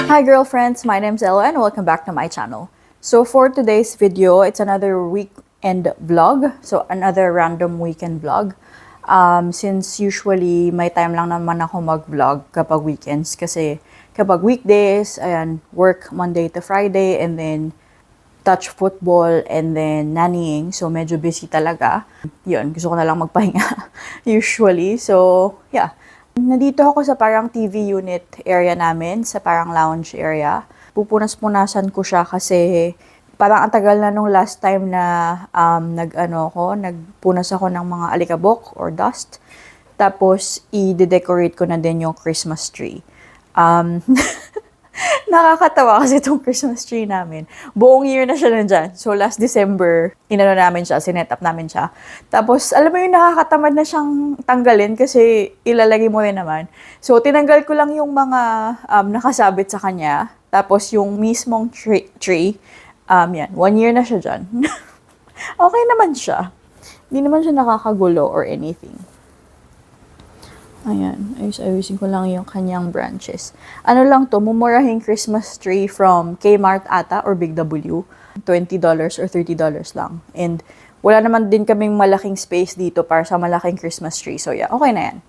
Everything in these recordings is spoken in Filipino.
Hi girlfriends, my name's Ella and welcome back to my channel. So for today's video, it's another weekend vlog. So another random weekend vlog. Since usually may time lang naman ako mag-vlog kapag weekends kasi kapag weekdays, ayan, work Monday to Friday and then touch football and then nannying. So medyo busy talaga. Yun, gusto ko na lang magpahinga usually. So yeah. Nandito ako sa parang TV unit area namin, sa parang lounge area. Pupunas-punasan ko siya kasi parang ang tagal na nung last time na nagpunas ako ng mga alikabok or dust. Tapos, i-decorate ko na din yung Christmas tree. Nakakatawa kasi itong Christmas tree namin. Buong year na siya nandyan. So, last December, namin siya, sinet up namin siya. Tapos, alam mo yung nakakatamad na siyang tanggalin kasi ilalagay mo rin naman. So, tinanggal ko lang yung mga nakasabit sa kanya. Tapos, yung mismong tree, yan, 1 year na siya dyan. Okay naman siya. Hindi naman siya nakakagulo or anything. Ayan, ayusin ko lang yung kanyang branches. Ano lang to, mumurahing Christmas tree from Kmart ata or Big W. $20 or $30 lang. And wala naman din kaming malaking space dito para sa malaking Christmas tree. So yeah, okay na yan.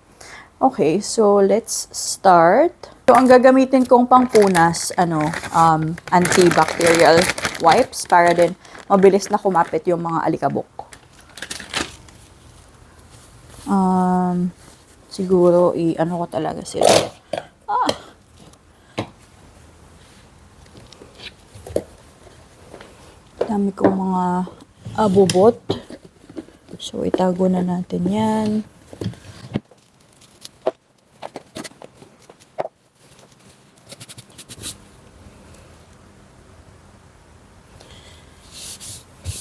Okay, so let's start. So ang gagamitin kong pangpunas, antibacterial wipes para din mabilis na kumapit yung mga alikabok. Siguro, ko talaga sila. Dami kong mga abubot. So, itago na natin yan.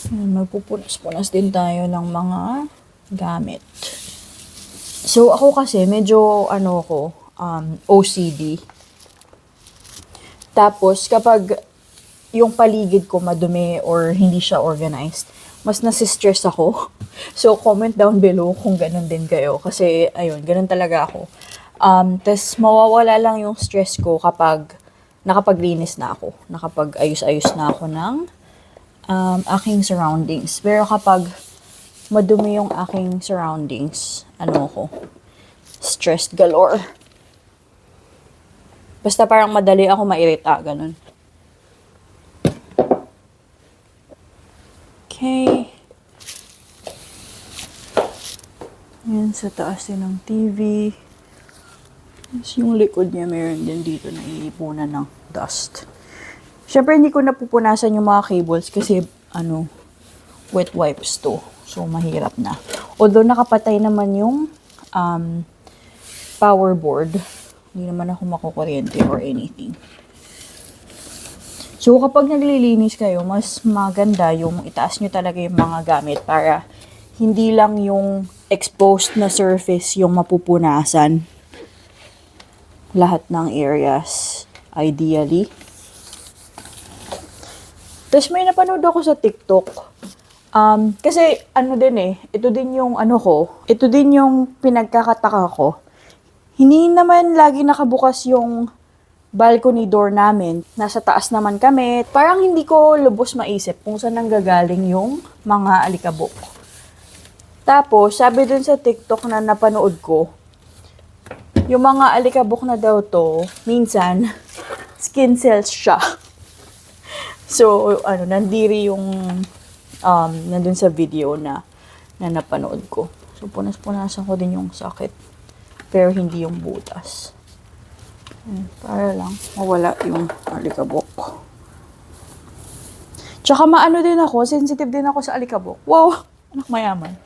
Magpupunas-punas din tayo ng mga gamit. So, ako kasi, medyo, OCD. Tapos, kapag yung paligid ko madumi or hindi siya organized, mas nasistress ako. So, comment down below kung ganun din kayo. Kasi, ayun, ganun talaga ako. Tapos, mawawala lang yung stress ko kapag nakapaglinis na ako. Nakapag-ayos-ayos na ako ng aking surroundings. Pero kapag madumi yung aking surroundings, stressed galore. Basta parang madali ako mairita, ganun. Okay. Yan, sa taas din ng TV. Tapos yung likod niya, meron din dito na iipunan ng dust. Siyempre, hindi ko napupunasan yung mga cables kasi, wet wipes to. So, mahirap na. Although, nakapatay naman yung power board. Hindi naman ako makukuryente or anything. So, kapag naglilinis kayo, mas maganda yung itaas nyo talaga yung mga gamit para hindi lang yung exposed na surface yung mapupunasan. Lahat ng areas, ideally. Tapos, may napanood ako sa TikTok. Kasi ito din yung ito din yung pinagkakataka ko. Hindi naman lagi nakabukas yung balcony door namin. Nasa taas naman kami. Parang hindi ko lubos maisip kung saan nanggagaling yung mga alikabok. Tapos, sabi dun sa TikTok na napanood ko, yung mga alikabok na daw to, minsan, skin cells siya. So, nandiri yung nandun sa video na napanood ko. So, punas-punasan ko din yung sakit. Pero hindi yung butas. Para lang mawala yung alikabok. Tsaka din ako, sensitive din ako sa alikabok. Wow! Anak mayaman.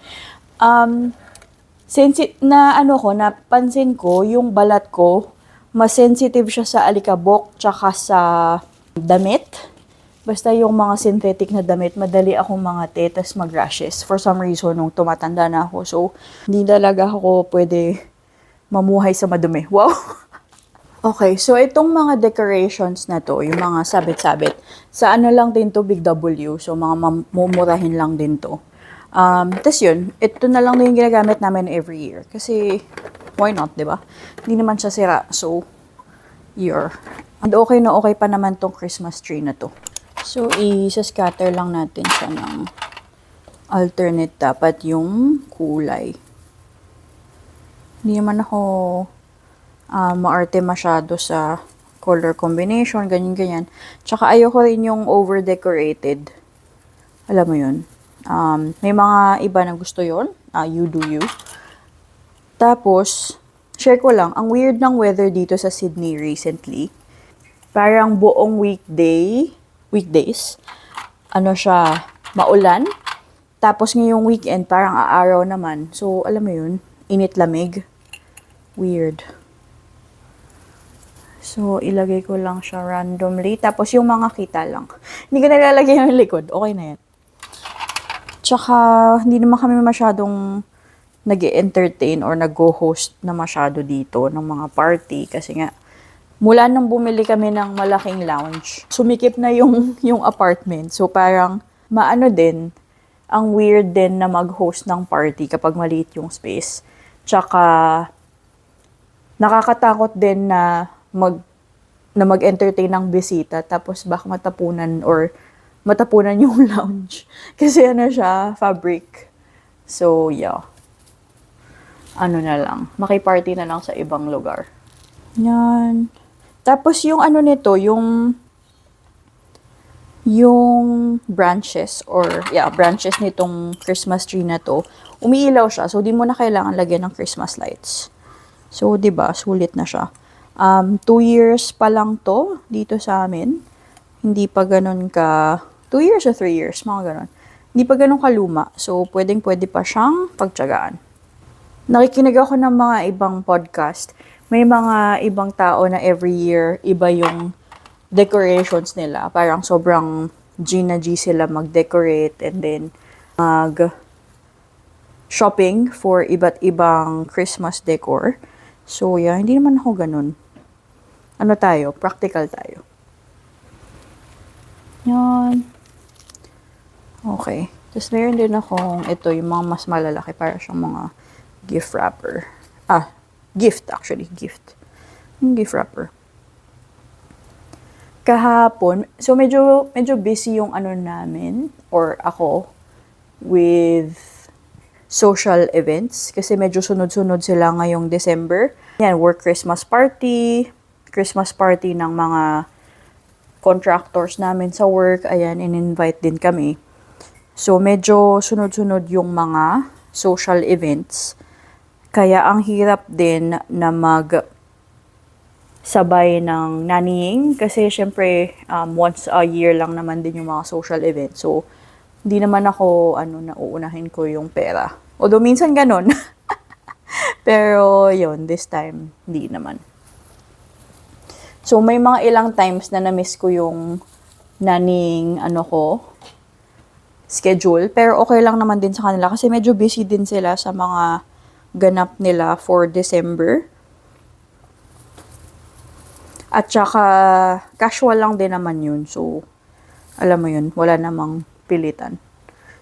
Napansin ko, yung balat ko, mas sensitive siya sa alikabok tsaka sa damit. Basta yung mga synthetic na damit, madali akong mga tetas mag-rashes. For some reason, nung tumatanda na ako. So, hindi talaga ako pwede mamuhay sa madumi. Wow! Okay, so itong mga decorations na to, yung mga sabit-sabit, sa lang din to, Big W. So, mga mumurahin lang din to. Tapos yun, ito na lang din yung ginagamit namin every year. Kasi, why not, di ba? Hindi naman siya sira. So, And okay na okay pa naman tong Christmas tree na to. So, i-scatter lang natin siya ng alternate dapat yung kulay. Hindi naman ako maarte masyado sa color combination, ganyan-ganyan. Tsaka ayoko rin yung over-decorated. Alam mo yun. May mga iba na gusto yun. You do you. Tapos, share ko lang, ang weird ng weather dito sa Sydney recently. Parang buong weekdays, maulan. Tapos ngayong weekend, parang aaraw naman. So, alam mo yun, init-lamig. Weird. So, ilagay ko lang siya randomly. Tapos yung mga kita lang. Hindi ko nalalagay yung likod. Okay na yan. Tsaka, hindi naman kami masyadong nag-entertain or nag-host na masyado dito ng mga party. Kasi nga, mula nung bumili kami ng malaking lounge, sumikip na yung apartment. So, parang maano din, ang weird din na mag-host ng party kapag maliit yung space. Tsaka, nakakatakot din na mag-entertain ng bisita tapos baka matapunan yung lounge. Kasi siya, fabric. So, yeah. Na lang, makiparty na lang sa ibang lugar. Yan. Tapos yung nito, yung branches branches nitong Christmas tree na to, umiilaw siya. So, di mo na kailangan lagyan ng Christmas lights. So, di ba sulit na siya. 2 years pa lang to dito sa amin. Hindi pa ganun 2 years or 3 years, mga ganun. Hindi pa ganun kaluma. So, pwede pa siyang pagtiyagaan. Nakikinig ako ng mga ibang podcast. May mga ibang tao na every year, iba yung decorations nila. Parang sobrang G na G sila mag-decorate and then shopping for iba't ibang Christmas decor. So, yeah, hindi naman ako ganun. Practical tayo. Yan. Okay. Tapos meron din akong ito, yung mga mas malalaki para siyang mga gift wrapper. Gift. Yung gift wrapper. Kahapon, so medyo busy yung namin, or ako, with social events. Kasi medyo sunod-sunod sila ngayong December. Yan, work Christmas party ng mga contractors namin sa work. Ayan, in-invite din kami. So, medyo sunod-sunod yung mga social events. Kaya ang hirap din na sabay ng nannying kasi syempre once a year lang naman din yung mga social events. So, hindi naman ako nauunahin ko yung pera. Although minsan ganon. Pero yun, this time hindi naman. So, may mga ilang times na na-miss ko yung nannying schedule. Pero okay lang naman din sa kanila kasi medyo busy din sila sa mga ganap nila for December. At saka, casual lang din naman yun. So, alam mo yun, wala namang pilitan.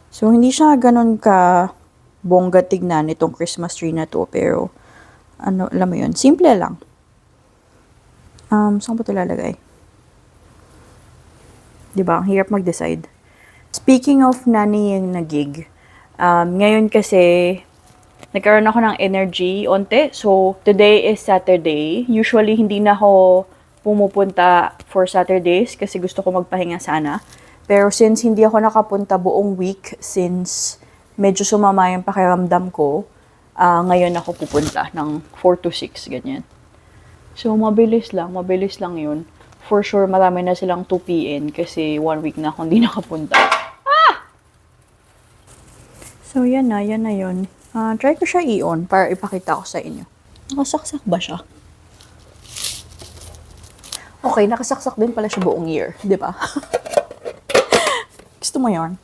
So, hindi siya ganun ka bongga tignan itong Christmas tree na to. Pero, alam mo yun, simple lang. Saan ba ito lalagay? Diba? Ang hirap mag-decide. Speaking of nannying na gig, ngayon kasi, nagkaroon ako ng energy onte. So, today is Saturday. Usually, hindi na ako pumupunta for Saturdays kasi gusto ko magpahinga sana. Pero since hindi ako nakapunta buong week, since medyo sumama yung pakiramdam ko, ngayon ako pupunta ng 4 to 6, ganyan. So, mabilis lang yun. For sure, marami na silang 2PN kasi 1 week na akong hindi nakapunta. So, yan na yun. Try ko siya i-on para ipakita ko sa inyo. Nakasaksak ba siya? Okay, nakasaksak din pala siya buong year. Di ba? Gusto mo yun?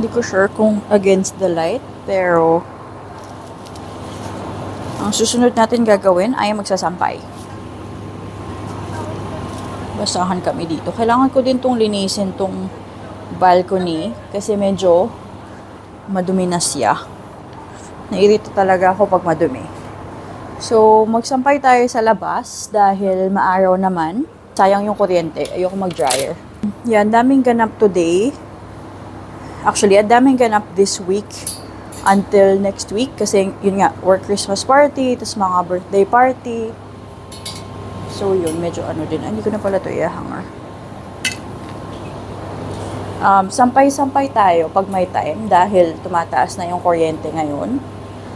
Hindi ko sure kung against the light, pero ang susunod natin gagawin ay magsasampay. Basahan kami dito. Kailangan ko din tong linisin tong balcony kasi medyo madumi na siya. Nairita talaga ako pag madumi. So, magsampay tayo sa labas dahil maaraw naman. Sayang yung kuryente. Ayoko mag-dryer. Yan, daming ganap today. Actually, ang daming ganap this week until next week kasi yun nga, work Christmas party, tas mga birthday party. So yun, medyo ano din. Hindi ko na pala ito i-hanger. Sampay-sampay tayo pag may time dahil tumataas na yung kuryente ngayon.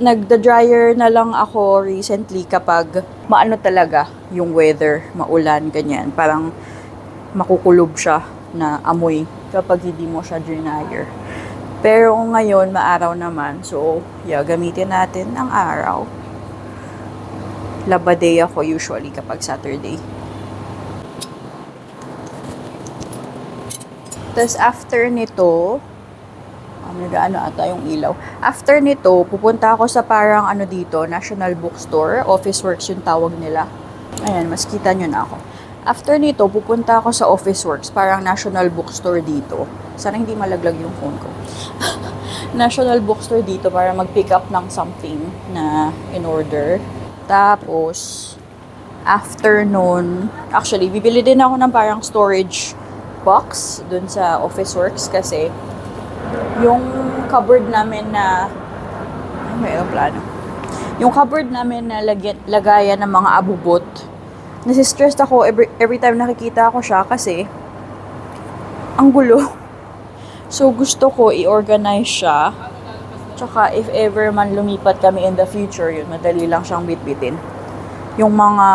Nagda-dryer na lang ako recently kapag maano talaga yung weather, maulan, ganyan. Parang makukulob siya na amoy kapag hindi mo siya dryer. Pero ngayon, maaraw naman. So, yeah, gamitin natin ang araw. Laba day ako usually kapag Saturday. Tapos after nito, nag-ano ata yung ilaw. After nito, pupunta ako sa parang ano dito, National Bookstore. Office Works yung tawag nila. Ayan, mas kita nyo na ako. After nito, pupunta ako sa Office Works, parang National Bookstore dito. Sana hindi malaglag yung phone ko. National Bookstore dito para mag-pick up ng something na in order. Tapos, after nun, actually, bibili din ako ng parang storage box dun sa Office Works kasi yung cupboard namin na may plano. Yung cupboard namin na lagayan ng mga abubot. Nasistressed ako every time nakikita ko siya kasi ang gulo. So, gusto ko i-organize siya. Tsaka, if ever man lumipat kami in the future, yun, madali lang siyang bitbitin. Yung mga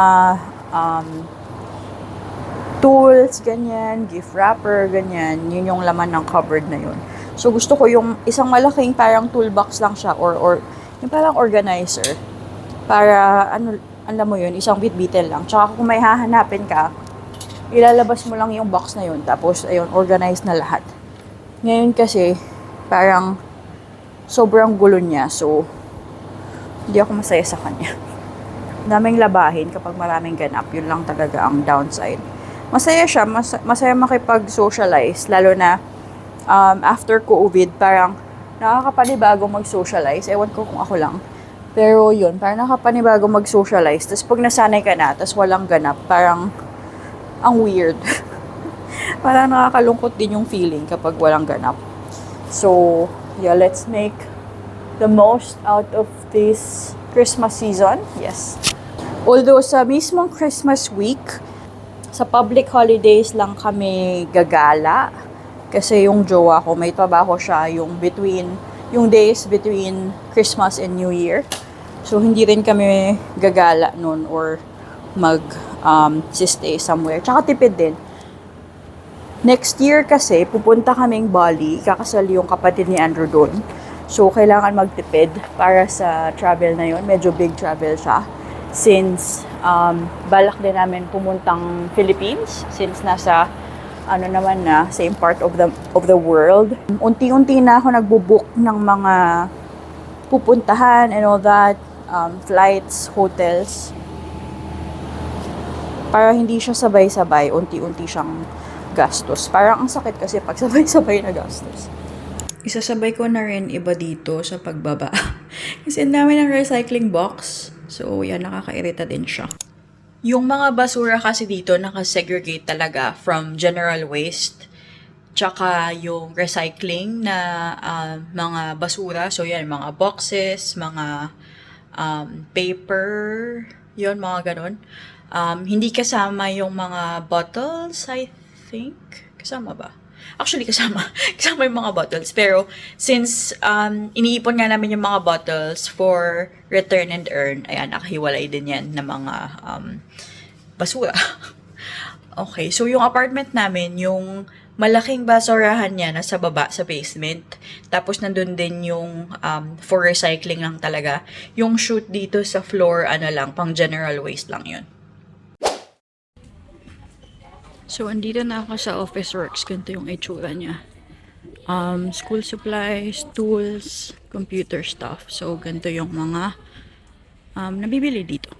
tools, ganyan, gift wrapper, ganyan, yun yung laman ng cupboard na yun. So, gusto ko yung isang malaking parang toolbox lang siya or yung parang organizer. Para, alam mo yun, isang bitbitin lang. Tsaka kung may hahanapin ka, ilalabas mo lang yung box na yun. Tapos, ayun, organized na lahat. Ngayon kasi, parang sobrang gulo niya. So, hindi ako masaya sa kanya. Daming labahin kapag maraming ganap. Yun lang talaga ang downside. Masaya siya. Masaya makipag-socialize. Lalo na, after COVID, parang nakakapanibago mag-socialize. Ewan ko kung ako lang. Pero yun, parang nakapanibago mag-socialize. Tapos pag nasanay ka na, tapos walang ganap, parang ang weird. Parang nakakalungkot din yung feeling kapag walang ganap. So, yeah, let's make the most out of this Christmas season. Yes. Although sa mismong Christmas week, sa public holidays lang kami gagala. Kasi yung jowa ko, may trabaho siya yung days between Christmas and New Year. So, hindi rin kami gagala nun or stay somewhere. Tsaka tipid din. Next year kasi, pupunta kaming Bali. Kakasal yung kapatid ni Andrew doon. So, kailangan magtipid para sa travel na yun. Medyo big travel siya. Since, balak din namin pumuntang Philippines. Since nasa naman na, same part of the world. Unti-unti na ako nagbo-book ng mga pupuntahan and all that, flights, hotels. Para hindi siya sabay-sabay, unti-unti siyang gastos. Parang ang sakit kasi pag sabay-sabay na gastos. Isasabay ko na rin iba dito sa pagbaba. Kasi ang dami ng recycling box. So, yan, nakakairita din siya. Yung mga basura kasi dito nakasegregate talaga from general waste tsaka yung recycling na mga basura. So yan, mga boxes, mga paper, yun, mga ganun. Hindi kasama yung mga bottles, I think. Kasama ba? Actually, kasama. Kasama yung mga bottles. Pero, since iniipon nga namin yung mga bottles for return and earn, ayan, nakahiwalay din yan na mga basura. Okay, so yung apartment namin, yung malaking basurahan niya nasa baba, sa basement. Tapos, nandun din yung for recycling lang talaga. Yung chute dito sa floor, lang, pang general waste lang yun. So, andito na ako sa Office Works. Ganito yung itsura niya. school supplies, tools, computer stuff. So, ganito yung mga nabibili dito.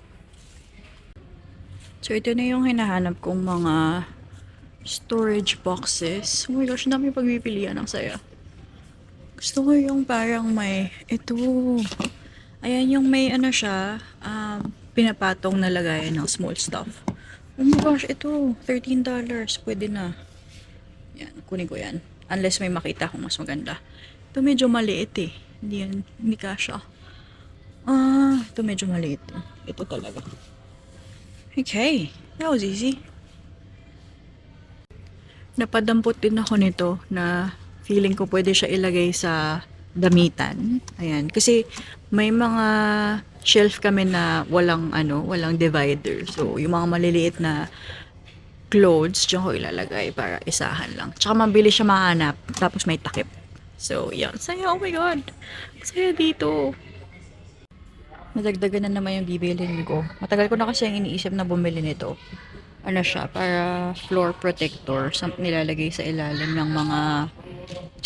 So, ito na yung hinahanap kong mga storage boxes. Oh my gosh, ang dami pagpipilian. Ang saya. Gusto ko yung parang may, ito. Ayan yung may ano siya, pinapatong na lagayan ng small stuff. Oh my gosh, ito. $13. Pwede na. Yan, kunin ko yan. Unless may makita akong mas maganda. Ito medyo maliit eh. Hindi kasha. Ito medyo maliit. Ito talaga. Okay, that was easy. Napadampot din ako nito na feeling ko pwede siya ilagay sa damitan. Ayan, kasi may mga shelf kami na walang divider. So, yung mga maliliit na clothes, diyan ko ilalagay para isahan lang. Tsaka mabilis siya mahanap, tapos may takip. So, yan. Saya, oh my god. Saya dito. Nadagdagan na naman yung bibilin ko. Matagal ko na kasi yung iniisip na bumili nito. Ano siya, para floor protector. Nilalagay sa ilalim ng mga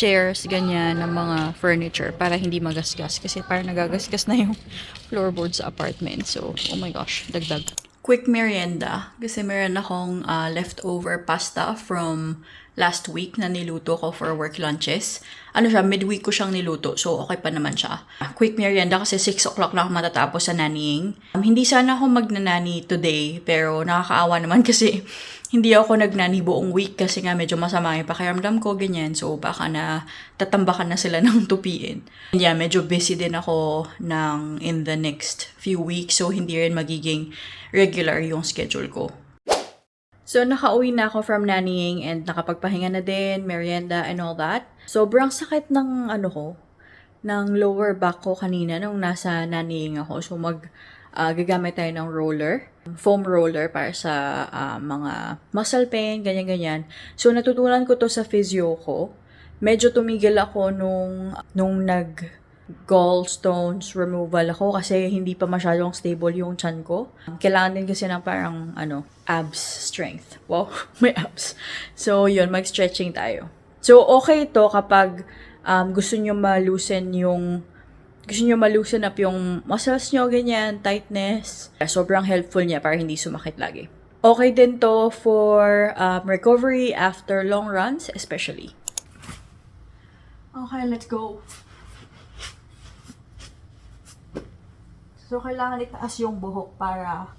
chairs, ganyan, ng mga furniture para hindi magasgas. Kasi parang nagagasgas na yung floorboard sa apartment. So, oh my gosh, dagdag. Quick merienda. Kasi meron akong leftover pasta from last week na niluto ko for work lunches. Ano siya, midweek ko siyang niluto. So, okay pa naman siya. Quick merienda kasi 6 o'clock na ako matatapos sa nannying. Hindi sana ako magnanani today, pero nakakaawa naman kasi hindi ako nagnani buong week kasi nga medyo masama yung pakiramdam ko, ganyan. So, baka na tatambakan na sila ng tupiin. And yeah, medyo busy din ako in the next few weeks. So, hindi rin magiging regular yung schedule ko. So, nakauwi na ako from nannying and nakapagpahinga na din, merienda and all that. Sobrang sakit ng ng lower back ko kanina nung nasa nannying ako. So, gagamit tayo ng roller, foam roller para sa mga muscle pain, ganyan-ganyan. So, natutunan ko to sa physio ko. Medyo tumigil ako nung gallstones removal ako kasi hindi pa masyadong stable yung chan ko. Kailangan din kasi ng parang abs strength. Wow, may abs. So, yun, mag-stretching tayo. So, okay ito kapag gusto nyo ma-loosen up yung muscles nyo, ganyan, tightness. Sobrang helpful niya para hindi sumakit lagi. Okay din to for recovery after long runs, especially. Okay, let's go. So, kailangan itaas yung buhok para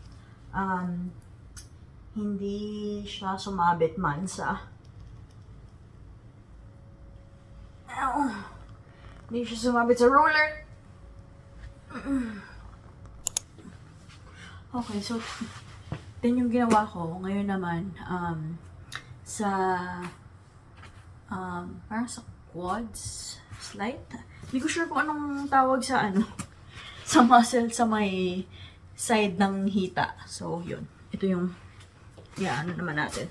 hindi siya sumabit man sa hindi siya sumabit sa roller. Okay, so din yung ginawa ko. Ngayon naman, parang sa quads, slight. Hindi ko sure kung anong tawag sa sa muscle sa may side ng hita. So, yun. Ito yung, naman natin.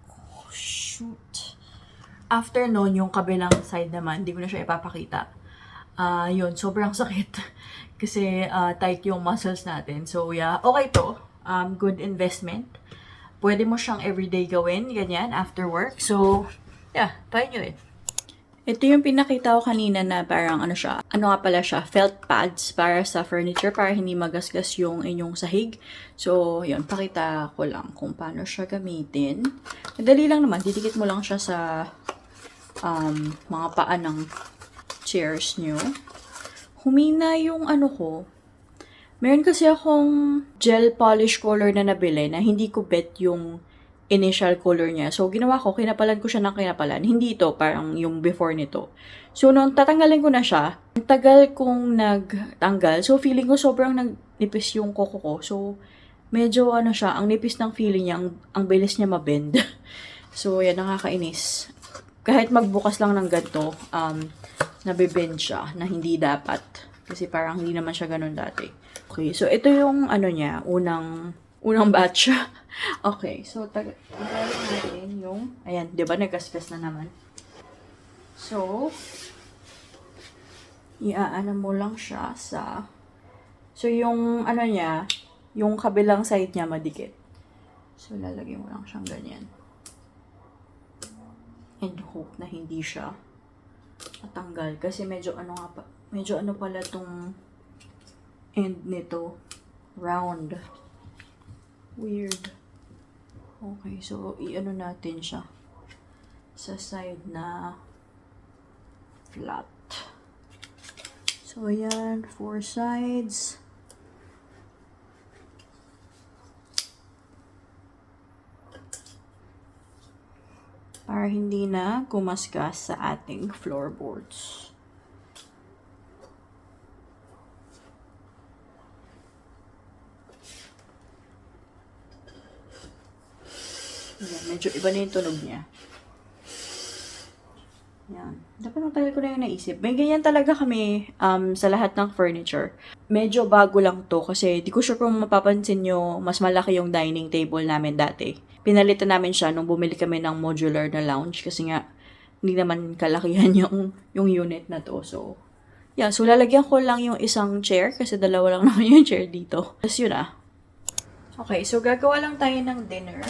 Oh, shoot. After nun, yung kabilang side naman, hindi ko na siya ipapakita. Yun, sobrang sakit. Kasi tight yung muscles natin. So, yeah, okay to. Good investment. Pwede mo siyang everyday gawin, ganyan, after work. So, yeah, try nyo it. Ito yung pinakita ko kanina na parang felt pads para sa furniture, para hindi magasgas yung inyong sahig. So, yun, pakita ko lang kung paano siya gamitin. Madali lang naman, didikit mo lang siya sa mga paa ng chairs nyo. Humina yung ko. Meron kasi akong gel polish color na nabili na hindi ko bet yung initial color niya. So, ginawa ko, kinapalan ko siya ng kinapalan. Hindi ito, parang yung before nito. So, nung tatanggalin ko na siya, ang tagal kong nagtanggal. So, feeling ko sobrang nagnipis yung koko ko. So, medyo siya, ang nipis ng feeling niya, ang bilis niya mabend. So, yan, nakakainis. Kahit magbukas lang ng ganito, nabibend siya na hindi dapat. Kasi parang hindi naman siya ganun dati. Okay, so ito yung niya, unang batch. Okay, so tagalin natin yung, ayan, di ba nagkaskas na naman. So, iaano mo lang siya so So, yung ano niya, yung kabilang side niya madikit. So, lalagyan mo lang siyang ganyan. And hope na hindi siya matanggal. Kasi medyo ano nga pa, medyo ano pala tong end nito. Round. Weird. Okay, so i-ano natin siya sa side na flat. So, ayan, 4 sides. Para hindi na kumaskas sa ating floorboards. Ayan, medyo iba na yung tunog niya. Yan. Dapat matagal ko na yung naisip. May ganyan talaga kami sa lahat ng furniture. Medyo bago lang to kasi di ko sure kung mapapansin nyo, mas malaki yung dining table namin dati. Pinalitan namin siya nung bumili kami ng modular na lounge kasi nga hindi naman kalakihan yung unit na to. So, yeah. So, lalagyan ko lang yung isang chair kasi dalawa lang naman yung chair dito. Tapos yun ah. Okay, so gagawa lang tayo ng dinner.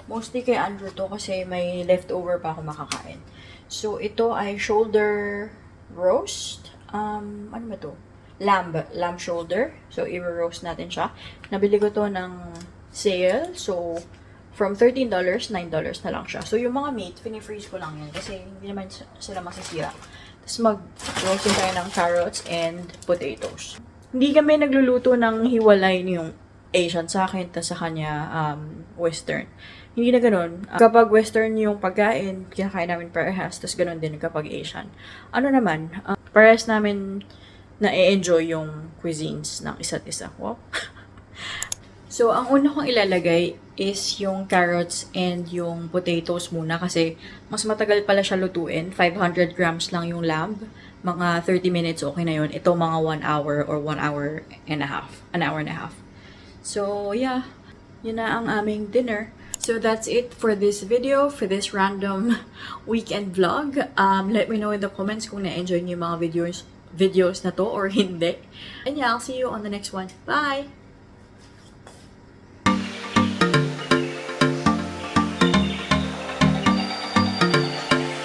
Mostly kay Andrew to kasi may leftover pa ako makakain. So, ito ay shoulder roast. Ano ba to? Lamb shoulder. So, i-roast natin siya. Nabili ko to ng sale. So, from $13, $9 na lang siya. So, yung mga meat, fini-freeze ko lang yan kasi hindi naman sila masisira. Tapos, mag-roasting tayo ng carrots and potatoes. Hindi kami nagluluto ng hiwalay yung Asian sa akin, tapos sa kanya Western. Hindi na ganun. Kapag Western yung pagkain, kinakain namin parehas, tapos ganun din kapag Asian. Ano naman, parehas namin na-enjoy yung cuisines ng isa't isa. Wow. So, ang una kong ilalagay is yung carrots and yung potatoes muna kasi mas matagal pala siya lutuin. 500 grams lang yung lamb. Mga 30 minutes, okay na yun. Ito mga 1 hour or 1 hour and a half. An hour and a half. So, yeah. Yun na ang aming dinner. So, that's it for this video, for this random weekend vlog. Let me know in the comments kung na-enjoy niyo yung mga videos na to or hindi. And yeah, I'll see you on the next one. Bye!